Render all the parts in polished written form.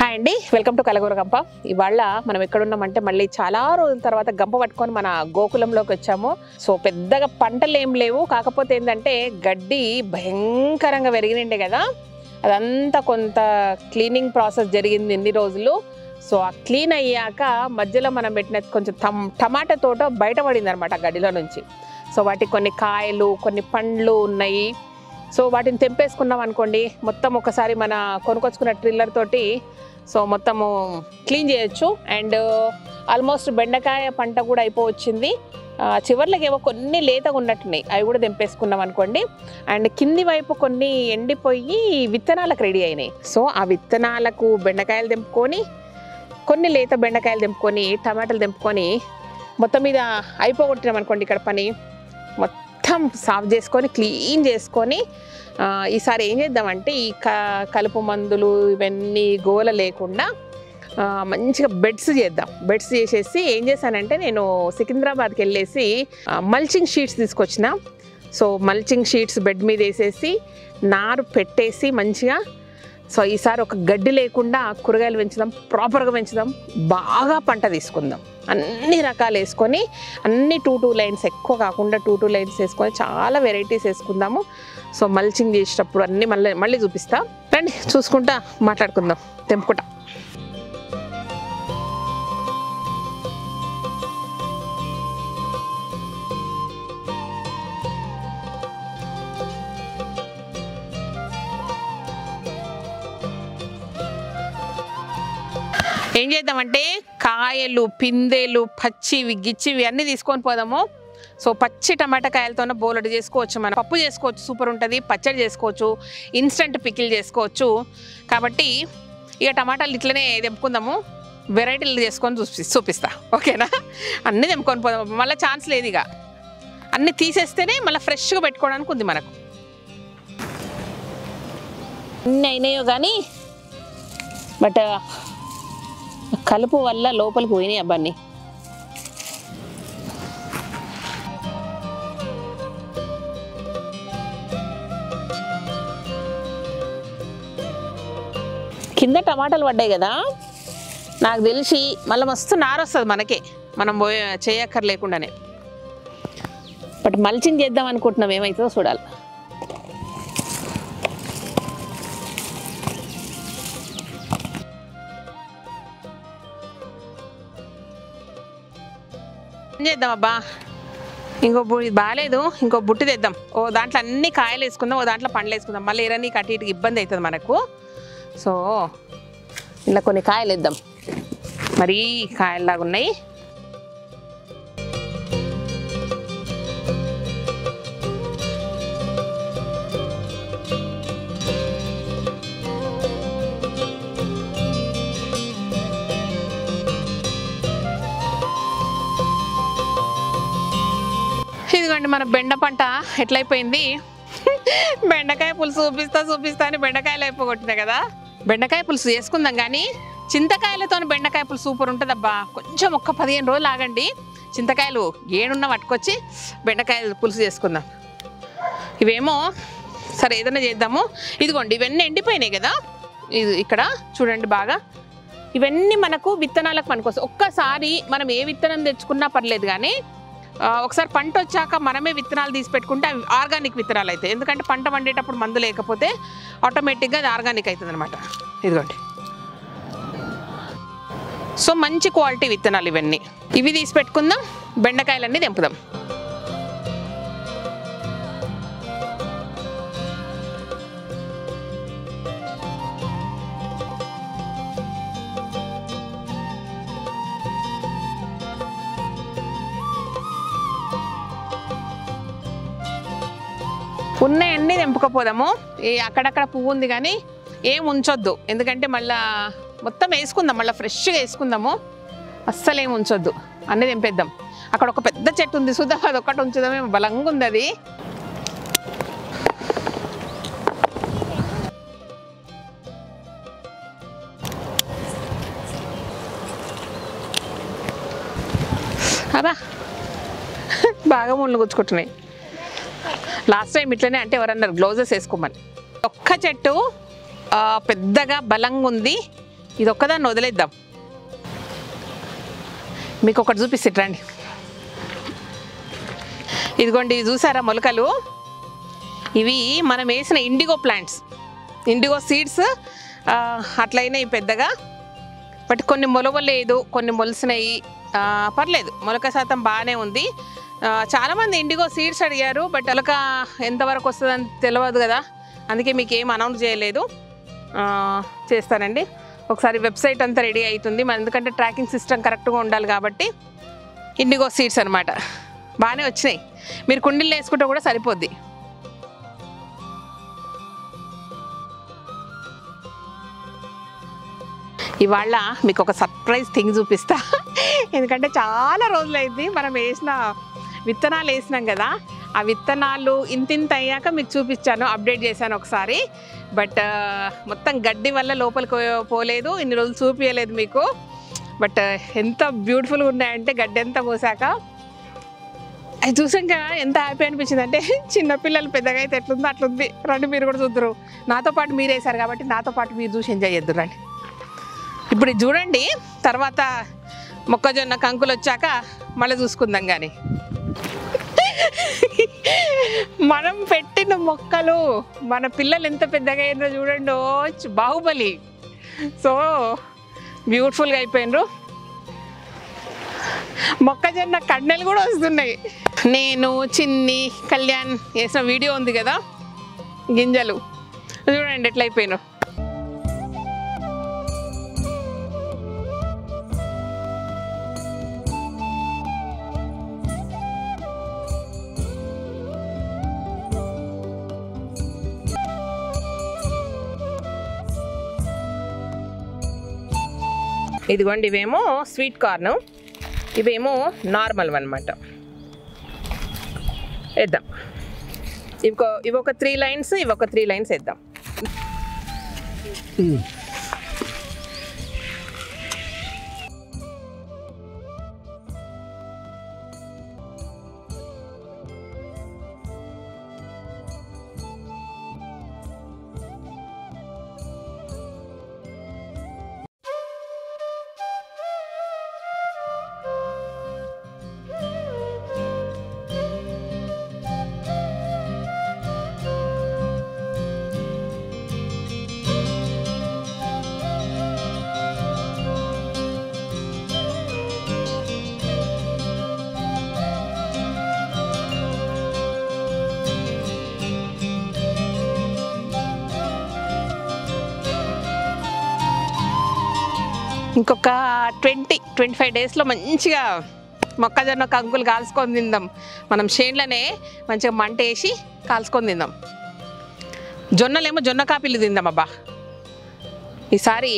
Hi అండి, welcome to కలగూర గంప. ఇవాళ మనం ఎక్కడున్నామంటే మళ్ళీ చాలా రోజుల తర్వాత గంప పట్టుకొని మన గోకులంలోకి వచ్చాము. సో పెద్దగా పంటలు ఏం లేవు, కాకపోతే ఏంటంటే గడ్డి భయంకరంగా పెరిగినండే కదా, అదంతా కొంత క్లీనింగ్ ప్రాసెస్ జరిగింది ఇన్ని రోజులు. సో ఆ క్లీన్ అయ్యాక మధ్యలో మనం పెట్టిన కొంచెం టమాటా తోట బయటపడింది అనమాట గడ్డిలో నుంచి. సో వాటికి కొన్ని కాయలు కొన్ని పండ్లు ఉన్నాయి. సో వాటిని తెంపేసుకున్నాం అనుకోండి, మొత్తం ఒకసారి మన కొనుకొచ్చుకున్న ట్రిల్లర్ తోటి సో మొత్తము క్లీన్ చేయొచ్చు. అండ్ ఆల్మోస్ట్ బెండకాయ పంట కూడా అయిపోవచ్చింది. చివర్లకి ఏవో కొన్ని లేతగా ఉన్నట్టున్నాయి, అవి కూడా తెంపేసుకున్నాం అనుకోండి. అండ్ కింది వైపు కొన్ని ఎండిపోయి విత్తనాలకు రెడీ అయినాయి. సో ఆ విత్తనాలకు బెండకాయలు తెంపుకొని, కొన్ని లేత బెండకాయలు తెంపుకొని, టమాటాలు తెంపుకొని మొత్తం మీద అయిపోగొట్టినాం అనుకోండి. ఇక్కడ పని మొత్తం సాఫ్ చేసుకొని క్లీన్ చేసుకొని ఈసారి ఏం చేద్దామంటే ఈ కలుపు మందులు ఇవన్నీ గోల లేకుండా మంచిగా బెడ్స్ చేద్దాం. బెడ్స్ చేసేసి ఏం చేశానంటే నేను సికింద్రాబాద్కి వెళ్ళేసి మల్చింగ్ షీట్స్ తీసుకొచ్చిన. సో మల్చింగ్ షీట్స్ బెడ్ మీద వేసేసి నారు పెట్టేసి మంచిగా. సో ఈసారి ఒక గడ్డి లేకుండా కూరగాయలు పెంచుదాం, ప్రాపర్గా పెంచుదాం, బాగా పంట తీసుకుందాం. అన్ని రకాలు వేసుకొని అన్ని 2 లైన్స్, ఎక్కువ కాకుండా 2 లైన్స్ వేసుకొని చాలా వెరైటీస్ వేసుకుందాము. సో మల్చింగ్ చేసేటప్పుడు అన్నీ మళ్ళీ చూపిస్తా రండి, చూసుకుంటా మాట్లాడుకుందాం తెంపుకుంటా. ఏం చేద్దామంటే కాయలు పిందెలు పచ్చివి గిచ్చివి అన్నీ తీసుకొని పోదాము. సో పచ్చి టమాటా కాయలతోనే బోలెడు చేసుకోవచ్చు, మనం పప్పు చేసుకోవచ్చు, సూపర్ ఉంటుంది, పచ్చడి చేసుకోవచ్చు, ఇన్స్టంట్ పికిల్ చేసుకోవచ్చు. కాబట్టి ఇక టమాటాలు ఇట్లనే తెంపుకుందాము, వెరైటీలు చేసుకొని చూపిస్తా. ఓకేనా? అన్నీ తెంపుకొని పోదాము, మళ్ళీ ఛాన్స్ లేదు. ఇక అన్నీ తీసేస్తేనే మళ్ళీ ఫ్రెష్గా పెట్టుకోవడానికి ఉంది మనకు. అన్నీ అయినాయో కానీ బట్ కలుపు వల్ల లోపలికి పోయినాయి అబ్బాన్ని. కింద టమాటాలు పడ్డాయి కదా, నాకు తెలిసి మళ్ళీ మస్తు నారు వస్తుంది మనకే, మనం చేయక్కర్లేకుండానే. బట్ మల్చింగ్ చేద్దాం అనుకుంటున్నాం, ఏమవుతుందో చూడాలి. చేద్దాం అబ్బా, ఇంకో ఇది బాగాలేదు, ఇంకో బుట్టి తెద్దాం. ఓ దాంట్లో అన్ని కాయలు వేసుకుందాం, ఓ దాంట్లో పండ్లు వేసుకుందాం. మళ్ళీ ఎరని కట్టి ఇటుకి ఇబ్బంది అవుతుంది మనకు. సో ఇలా కొన్ని కాయలు వేద్దాం, మరీ కాయల్లాగా ఉన్నాయి. ఇదిగోండి మన బెండ పంట ఎట్లయిపోయింది. బెండకాయ పులుసు చూపిస్తా అని బెండకాయలు అయిపోగొట్టినాయి కదా. బెండకాయ పులుసు చేసుకుందాం కానీ చింతకాయలతో బెండకాయ పులుసు సూపర్ ఉంటుంది అబ్బా. కొంచెం ఒక్క 15 రోజులు ఆగండి, చింతకాయలు ఏడున్నా పట్టుకొచ్చి బెండకాయలు పులుసు చేసుకుందాం. ఇవేమో సరే ఏదైనా చేద్దాము. ఇదిగోండి ఇవన్నీ ఎండిపోయినాయి కదా, ఇది ఇక్కడ చూడండి బాగా. ఇవన్నీ మనకు విత్తనాలకు పనికొస్తాయి. ఒక్కసారి మనం ఏ విత్తనం తెచ్చుకున్నా పర్లేదు కానీ ఒకసారి పంట వచ్చాక మనమే విత్తనాలు తీసి పెట్టుకుంటే అవి ఆర్గానిక్ విత్తనాలు అవుతాయి. ఎందుకంటే పంట వండేటప్పుడు మందు లేకపోతే ఆటోమేటిక్గా అది ఆర్గానిక్ అవుతుంది అనమాట. ఇదిగోండి. సో మంచి క్వాలిటీ విత్తనాలు ఇవన్నీ. ఇవి తీసి పెట్టుకుందాం, బెండకాయలన్నీ తెంపుదాం. ఉన్నాయన్నీ తెంపుకపోదాము. ఈ అక్కడక్కడ పువ్వు ఉంది కానీ ఏం ఉంచొద్దు, ఎందుకంటే మళ్ళీ మొత్తం వేసుకుందాం, మళ్ళీ ఫ్రెష్గా వేసుకుందాము. అస్సలు ఏం ఉంచొద్దు, అన్నీ తెంపేద్దాం. అక్కడ ఒక పెద్ద చెట్టు ఉంది చూద్దాం, అది ఒక్కటి ఉంచుదామే, బలంగా ఉంది అది. అదా బాగా ముళ్ళు గుచ్చుకుంటున్నాయి. లాస్ట్ టైం ఇట్లనే అంటే ఎవరన్నారు గ్లౌజెస్ వేసుకోమని. ఒక్క చెట్టు పెద్దగా బలంగా ఉంది, ఇది ఒక్కదాన్ని వదిలేద్దాం. మీకు ఒకటి చూపిస్తాండి. ఇదిగోండి, ఇది చూసారా మొలకలు? ఇవి మనం వేసిన ఇండిగో ప్లాంట్స్, ఇండిగో సీడ్స్ అట్లయినాయి పెద్దగా. బట్ కొన్ని మొలవలేదు, కొన్ని మొలిసినాయి, పర్లేదు, మొలక శాతం బాగానే ఉంది. చాలామంది ఇండిగో సీడ్స్ అడిగారు, బట్ మొలక ఎంతవరకు వస్తుందని తెలియదు కదా, అందుకే మీకు ఏం అనౌన్స్ చేయలేదు. చేస్తానండి ఒకసారి. వెబ్సైట్ అంతా రెడీ అవుతుంది మన, ఎందుకంటే ట్రాకింగ్ సిస్టమ్ కరెక్ట్గా ఉండాలి కాబట్టి. ఇండిగో సీడ్స్ అనమాట, బాగానే వచ్చినాయి. మీరు కుండీలు వేసుకుంటే కూడా సరిపోద్ది. ఇవాళ మీకు ఒక సర్ప్రైజ్ థింగ్ చూపిస్తా. ఎందుకంటే చాలా రోజులైంది మనం వేసిన విత్తనాలు వేసినాం కదా, ఆ విత్తనాలు ఇంతింత అయ్యాక మీకు చూపించాను, అప్డేట్ చేశాను ఒకసారి. బట్ మొత్తం గడ్డి వల్ల లోపలికి పోలేదు, ఇన్ని రోజులు చూపించలేదు మీకు. బట్ ఎంత బ్యూటిఫుల్గా ఉన్నాయంటే గడ్డి ఎంత పోసాక అది చూసాక ఎంత హ్యాపీ అనిపించింది అంటే, చిన్నపిల్లలు పెద్దగా అయితే ఎట్లుందో అట్లుంది. రండి మీరు కూడా చూద్దరు, నాతో పాటు మీరు వేసారు కాబట్టి నాతో పాటు మీరు చూసి ఎంజాయ్ చేద్దరు రండి. ఇప్పుడు ఇది చూడండి, తర్వాత మొక్కజొన్న కంకులు వచ్చాక మళ్ళీ చూసుకుందాం. కానీ మనం పెట్టిన మొక్కలు మన పిల్లలు ఎంత పెద్దగా అయిందో చూడండి. బాహుబలి. సో బ్యూటిఫుల్గా అయిపోయినరు. మొక్కజొన్న కన్నెలు కూడా వస్తున్నాయి. నేను చిన్ని కళ్యాణ్ వేసిన వీడియో ఉంది కదా, గింజలు చూడండి ఎట్లా అయిపోయినారు. ఇదిగోండి, ఇవేమో స్వీట్ కార్న్, ఇవేమో నార్మల్ అనమాట. వేద్దాం. ఇవి ఒక 3 లైన్స్, ఇవి ఒక 3 లైన్స్ వేద్దాం. ఇంకొక 20-25 డేస్లో మంచిగా మొక్కజొన్న కంకులు కాల్చుకొని తిందాం. మనం చేన్లనే మంచిగా మంట వేసి కాల్చుకొని తిందాం. జొన్నలేమో జొన్న కాపీలు తిందాం. అబ్బా, ఈసారి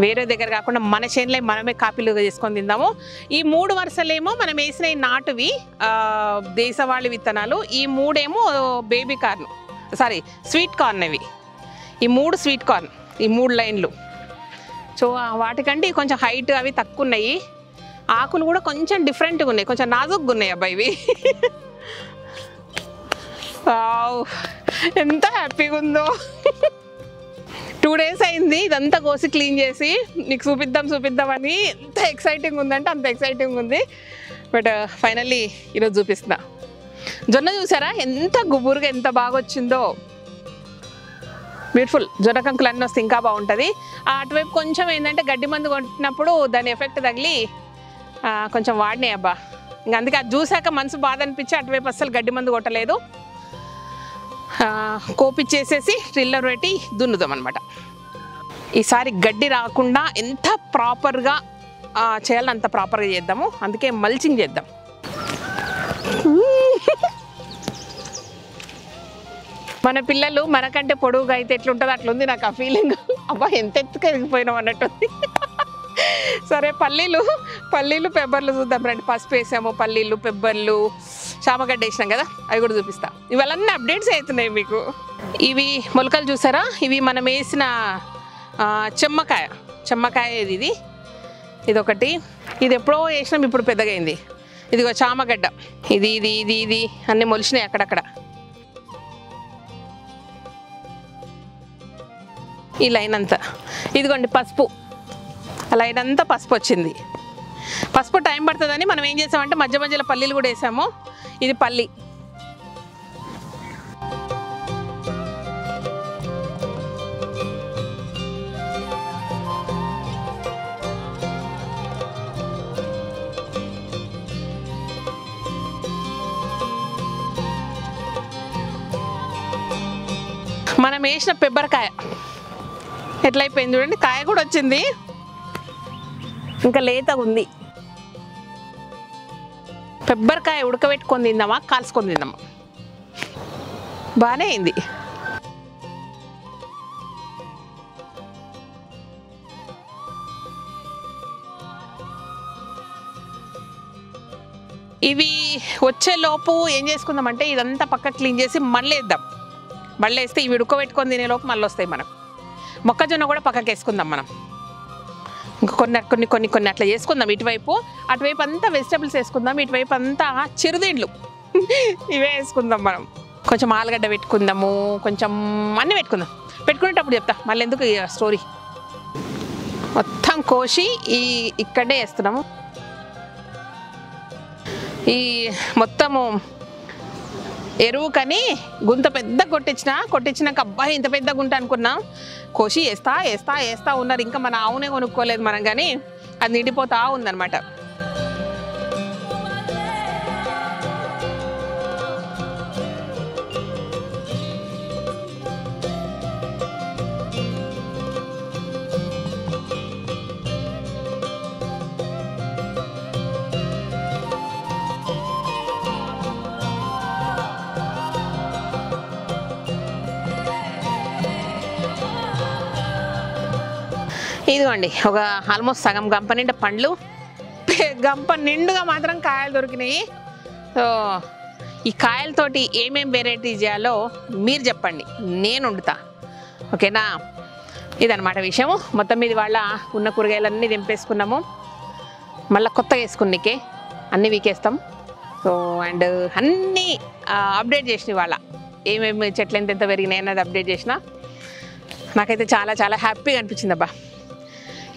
వేరే దగ్గర కాకుండా మన చేనులే మనమే కాపీలుగా చేసుకొని తిందాము. ఈ 3 వరుసలేమో మనం వేసిన నాటువి దేశవాళీ విత్తనాలు, ఈ 3 ఏమో బేబీ కార్న్, స్వీట్ కార్న్. ఇవి ఈ 3 స్వీట్ కార్న్, ఈ 3 లైన్లు. సో వాటికంటే కొంచెం హైట్ అవి తక్కువ ఉన్నాయి. ఆకులు కూడా కొంచెం డిఫరెంట్గా ఉన్నాయి, కొంచెం నాజుగ్గా ఉన్నాయి. అబ్బాయి ఇవి ఎంత హ్యాపీగా ఉందో. 2 డేస్ అయింది ఇదంతా కోసి క్లీన్ చేసి నీకు చూపిద్దామని. ఎంత ఎక్సైటింగ్ ఉందంటే అంత ఎక్సైటింగ్ ఉంది. బట్ ఫైనల్లీ ఈరోజు చూపిస్తున్నా. జొన్న చూసారా ఎంత గుబురుగా ఎంత బాగా వచ్చిందో, బ్యూటిఫుల్. జొన్న కంకులు అన్నీ వస్తే ఇంకా బాగుంటుంది. అటువైపు కొంచెం ఏంటంటే గడ్డి మందు కొట్టినప్పుడు దాని ఎఫెక్ట్ తగిలి కొంచెం వాడినాయి అబ్బా. ఇంక అందుకే అది చూసాక మనసు బాధ అనిపించి అటువైపు అస్సలు గడ్డి మందు కొట్టలేదు. కోపిచ్చేసేసి ట్రిల్లర్ పెట్టి దున్నుదాం అనమాట. ఈసారి గడ్డి రాకుండా ఎంత ప్రాపర్గా చేయాలని అంత ప్రాపర్గా చేద్దాము. అందుకే మల్చింగ్ చేద్దాం. మన పిల్లలు మనకంటే పొడువుగా అయితే ఎట్లుంటుందో అట్లుంది నాకు ఆ ఫీలింగ్. అబ్బా ఎంత ఎత్తుకు ఎదిగిపోయినాం అన్నట్టుంది. సరే పల్లీలు పెబ్బర్లు చూద్దాం రండి. పసుపు వేసాము, పల్లీలు పెబ్బర్లు, చామగడ్డ వేసినాం కదా, అవి కూడా చూపిస్తా. ఇవన్నీ అప్డేట్స్ అవుతున్నాయి మీకు. ఇవి మొలకలు చూసారా, ఇవి మనం వేసిన చెమ్మకాయ ఇది ఒకటి. ఇది ఎప్పుడో వేసినాం, ఇప్పుడు పెద్దగా అయింది. ఇదిగో చామగడ్డ, ఇది అన్నీ మొలిచినాయి అక్కడక్కడ. ఈ లైన్ అంతా ఇదిగోండి పసుపు, ఆ లైన్ అంతా పసుపు వచ్చింది. పసుపు టైం పడుతుందని మనం ఏం చేసామంటే మధ్య మధ్యలో పల్లీలు కూడా వేసాము. ఇది పల్లి. మనం వేసిన పెబ్బరికాయ ఎట్లయిపోయింది చూడండి, కాయ కూడా వచ్చింది, ఇంకా లేతగా ఉంది. పెబ్బరికాయ ఉడకబెట్టుకొని తిందామా కాల్చుకొని తిందామా? బాగానే అయింది. ఇవి వచ్చేలోపు ఏం చేసుకుందామంటే ఇదంతా పక్క క్లీన్ చేసి మళ్ళీ వేద్దాం. మళ్ళీ వేస్తే ఇవి ఉడకబెట్టుకొని తినేలోపు మళ్ళీ వస్తాయి మనకు. మొక్కజొన్న కూడా పక్కకి వేసుకుందాం మనం. ఇంకా కొన్ని అట్లా చేసుకుందాం. ఇటువైపు అటువైపు అంతా వెజిటబుల్స్ వేసుకుందాం, ఇటువైపు అంతా చిరుదిండ్లు ఇవే వేసుకుందాం మనం. కొంచెం ఆలుగడ్డ పెట్టుకుందాము, కొంచెం అన్నీ పెట్టుకునేటప్పుడు చెప్తా, మళ్ళీ ఎందుకు స్టోరీ. మొత్తం కోసి ఇక్కడే వేస్తున్నాము. ఈ మొత్తము ఎరువు కని గుంత పెద్ద కొట్టించినాక అబ్బాయి ఇంత పెద్ద గుంట అనుకున్నాం. కోసి వేస్తా ఉన్నారు. ఇంకా మన ఆవునే కొనుక్కోలేదు మనం, కానీ అది నిండిపోతా ఉందన్నమాట. ఇదిగోండి ఒక ఆల్మోస్ట్ సగం గంప నిండా పండ్లు, గంప నిండుగా మాత్రం కాయలు దొరికినాయి. సో ఈ కాయలతోటి ఏమేం వెరైటీ చేయాలో మీరు చెప్పండి, నేను వండుతా. ఓకేనా? ఇదన్నమాట విషయము. మొత్తం మీద వాళ్ళ ఉన్న కూరగాయలన్నీ దింపేసుకున్నాము. మళ్ళీ కొత్తగా వేసుకున్నకే అన్నీ వీకేస్తాం. సో అండ్ అన్నీ అప్డేట్ చేసిన వాళ్ళ ఏమేమి చెట్లు ఎంత పెరిగినాయి అన్నది అప్డేట్ చేసిన. నాకైతే చాలా చాలా హ్యాపీగా అనిపించింది అబ్బా.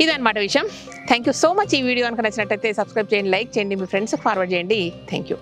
ఇదన్నమాట విషయం. Thank you so much. ఈ వీడియో కనుక నచ్చినట్టయితే సబ్స్క్రైబ్ చేయండి, లైక్ చేయండి, మీ ఫ్రెండ్స్కి ఫార్వర్డ్ చేయండి. Thank you.